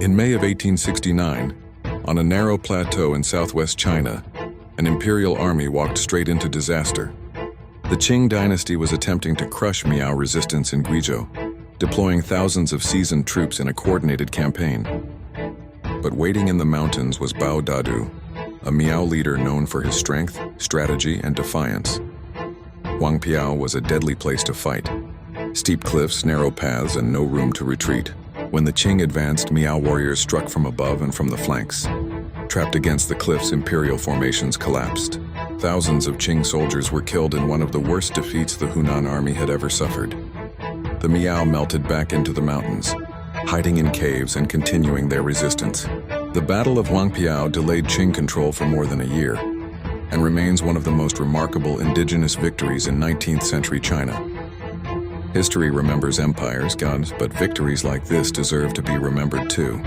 In May of 1869, on a narrow plateau in southwest China, an imperial army walked straight into disaster. The Qing dynasty was attempting to crush Miao resistance in Guizhou, deploying thousands of seasoned troops in a coordinated campaign. But waiting in the mountains was Bao Dadu, a Miao leader known for his strength, strategy, and defiance. Huangpiao was a deadly place to fight. Steep cliffs, narrow paths, and no room to retreat. When the Qing advanced, Miao warriors struck from above and from the flanks. Trapped against the cliffs, imperial formations collapsed. Thousands of Qing soldiers were killed in one of the worst defeats the Hunan army had ever suffered. The Miao melted back into the mountains, hiding in caves and continuing their resistance. The Battle of Huangpiao delayed Qing control for more than a year, and remains one of the most remarkable indigenous victories in 19th century China. History remembers empires, gods, but victories like this deserve to be remembered too.